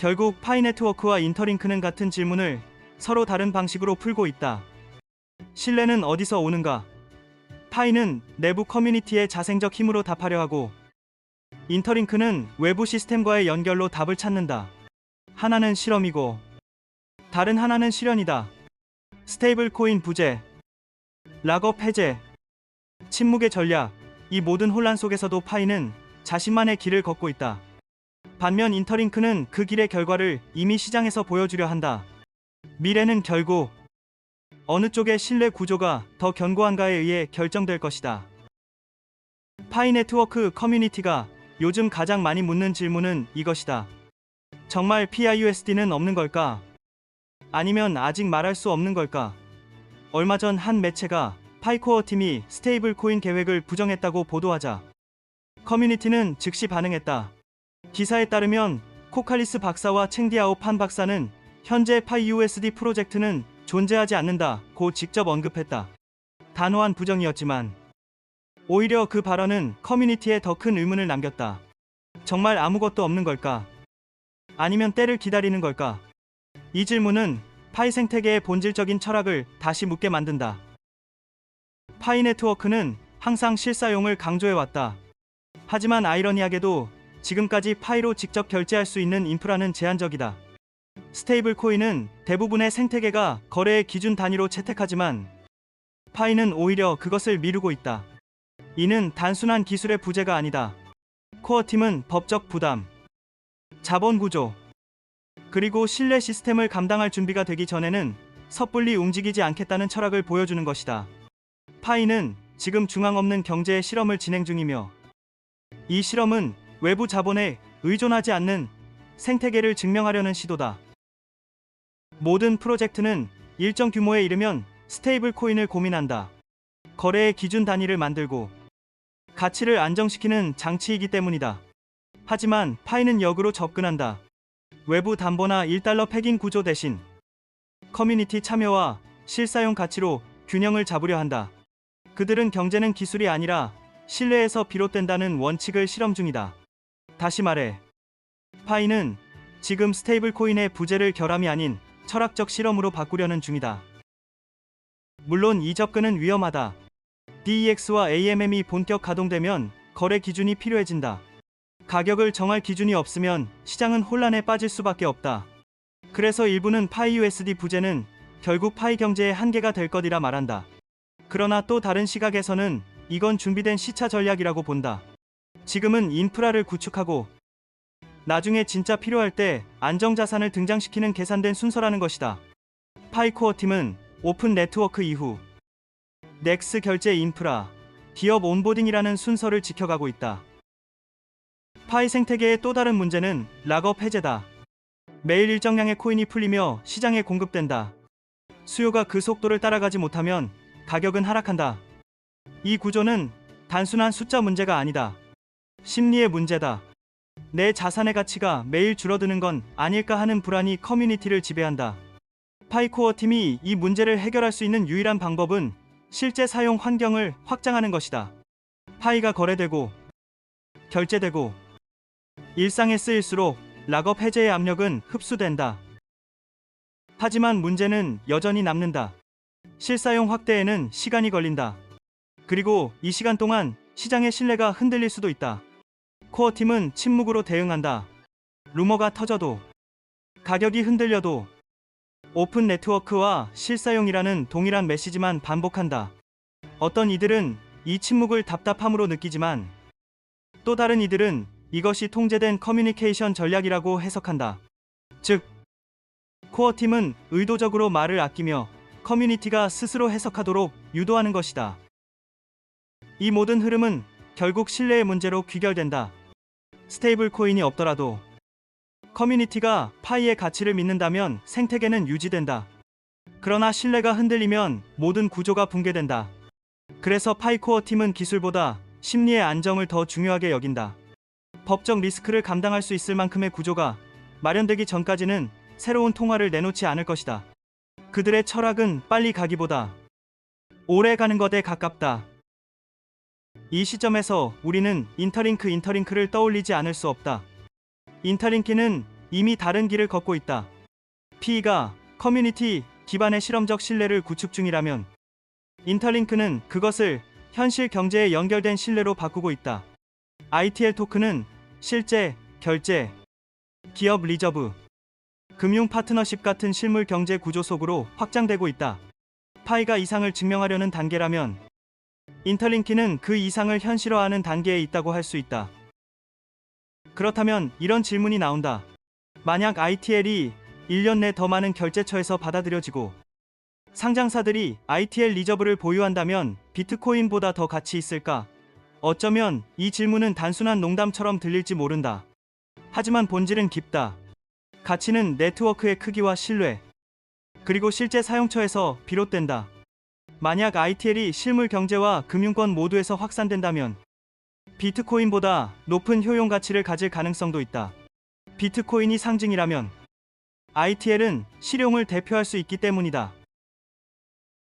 결국 파이 네트워크와 인터링크는 같은 질문을 서로 다른 방식으로 풀고 있다. 신뢰는 어디서 오는가? 파이는 내부 커뮤니티의 자생적 힘으로 답하려 하고, 인터링크는 외부 시스템과의 연결로 답을 찾는다. 하나는 실험이고 다른 하나는 실현이다. 스테이블 코인 부재, 락업 해제, 침묵의 전략, 이 모든 혼란 속에서도 파이는 자신만의 길을 걷고 있다. 반면 인터링크는 그 길의 결과를 이미 시장에서 보여주려 한다. 미래는 결국 어느 쪽의 신뢰 구조가 더 견고한가에 의해 결정될 것이다. 파이 네트워크 커뮤니티가 요즘 가장 많이 묻는 질문은 이것이다. 정말 PIUSD는 없는 걸까? 아니면 아직 말할 수 없는 걸까? 얼마 전 한 매체가 파이코어 팀이 스테이블 코인 계획을 부정했다고 보도하자 커뮤니티는 즉시 반응했다. 기사에 따르면 코칼리스 박사와 챙디아오 판 박사는 현재 파이USD 프로젝트는 존재하지 않는다고 직접 언급했다. 단호한 부정이었지만 오히려 그 발언은 커뮤니티에 더 큰 의문을 남겼다. 정말 아무것도 없는 걸까? 아니면 때를 기다리는 걸까? 이 질문은 파이 생태계의 본질적인 철학을 다시 묻게 만든다. 파이 네트워크는 항상 실사용을 강조해왔다. 하지만 아이러니하게도 지금까지 파이로 직접 결제할 수 있는 인프라는 제한적이다. 스테이블 코인은 대부분의 생태계가 거래의 기준 단위로 채택하지만 파이는 오히려 그것을 미루고 있다. 이는 단순한 기술의 부재가 아니다. 코어팀은 법적 부담, 자본 구조, 그리고 신뢰 시스템을 감당할 준비가 되기 전에는 섣불리 움직이지 않겠다는 철학을 보여주는 것이다. 파이는 지금 중앙 없는 경제의 실험을 진행 중이며, 이 실험은 외부 자본에 의존하지 않는 생태계를 증명하려는 시도다. 모든 프로젝트는 일정 규모에 이르면 스테이블 코인을 고민한다. 거래의 기준 단위를 만들고 가치를 안정시키는 장치이기 때문이다. 하지만 파이는 역으로 접근한다. 외부 담보나 1달러 패깅 구조 대신 커뮤니티 참여와 실사용 가치로 균형을 잡으려 한다. 그들은 경제는 기술이 아니라 신뢰에서 비롯된다는 원칙을 실험 중이다. 다시 말해, 파이는 지금 스테이블 코인의 부재를 결함이 아닌 철학적 실험으로 바꾸려는 중이다. 물론 이 접근은 위험하다. DEX와 AMM이 본격 가동되면 거래 기준이 필요해진다. 가격을 정할 기준이 없으면 시장은 혼란에 빠질 수밖에 없다. 그래서 일부는 파이USD 부재는 결국 파이 경제의 한계가 될 것이라 말한다. 그러나 또 다른 시각에서는 이건 준비된 시차 전략이라고 본다. 지금은 인프라를 구축하고 나중에 진짜 필요할 때 안정자산을 등장시키는 계산된 순서라는 것이다. 파이코어 팀은 오픈 네트워크 이후 넥스 결제 인프라, 기업 온보딩이라는 순서를 지켜가고 있다. 파이 생태계의 또 다른 문제는 락업 해제다. 매일 일정량의 코인이 풀리며 시장에 공급된다. 수요가 그 속도를 따라가지 못하면 가격은 하락한다. 이 구조는 단순한 숫자 문제가 아니다. 심리의 문제다. 내 자산의 가치가 매일 줄어드는 건 아닐까 하는 불안이 커뮤니티를 지배한다. 파이코어 팀이 이 문제를 해결할 수 있는 유일한 방법은 실제 사용 환경을 확장하는 것이다. 파이가 거래되고 결제되고 일상에 쓰일수록 락업 해제의 압력은 흡수된다. 하지만 문제는 여전히 남는다. 실사용 확대에는 시간이 걸린다. 그리고 이 시간 동안 시장의 신뢰가 흔들릴 수도 있다. 코어팀은 침묵으로 대응한다. 루머가 터져도, 가격이 흔들려도 오픈 네트워크와 실사용이라는 동일한 메시지만 반복한다. 어떤 이들은 이 침묵을 답답함으로 느끼지만 또 다른 이들은 이것이 통제된 커뮤니케이션 전략이라고 해석한다. 즉, 코어팀은 의도적으로 말을 아끼며 커뮤니티가 스스로 해석하도록 유도하는 것이다. 이 모든 흐름은 결국 신뢰의 문제로 귀결된다. 스테이블 코인이 없더라도 커뮤니티가 파이의 가치를 믿는다면 생태계는 유지된다. 그러나 신뢰가 흔들리면 모든 구조가 붕괴된다. 그래서 파이코어 팀은 기술보다 심리의 안정을 더 중요하게 여긴다. 법적 리스크를 감당할 수 있을 만큼의 구조가 마련되기 전까지는 새로운 통화를 내놓지 않을 것이다. 그들의 철학은 빨리 가기보다 오래 가는 것에 가깝다. 이 시점에서 우리는 인터링크를 떠올리지 않을 수 없다. 인터링크는 이미 다른 길을 걷고 있다. P가 커뮤니티 기반의 실험적 신뢰를 구축 중이라면 인터링크는 그것을 현실 경제에 연결된 신뢰로 바꾸고 있다. ITL 토큰은 실제, 결제, 기업 리저브, 금융 파트너십 같은 실물 경제 구조 속으로 확장되고 있다. 파이가 이상을 증명하려는 단계라면 인터링키는 그 이상을 현실화하는 단계에 있다고 할 수 있다. 그렇다면 이런 질문이 나온다. 만약 ITL이 1년 내 더 많은 결제처에서 받아들여지고 상장사들이 ITL 리저브를 보유한다면 비트코인보다 더 가치 있을까? 어쩌면 이 질문은 단순한 농담처럼 들릴지 모른다. 하지만 본질은 깊다. 가치는 네트워크의 크기와 신뢰, 그리고 실제 사용처에서 비롯된다. 만약 ITL이 실물 경제와 금융권 모두에서 확산된다면 비트코인보다 높은 효용 가치를 가질 가능성도 있다. 비트코인이 상징이라면 ITL은 실용을 대표할 수 있기 때문이다.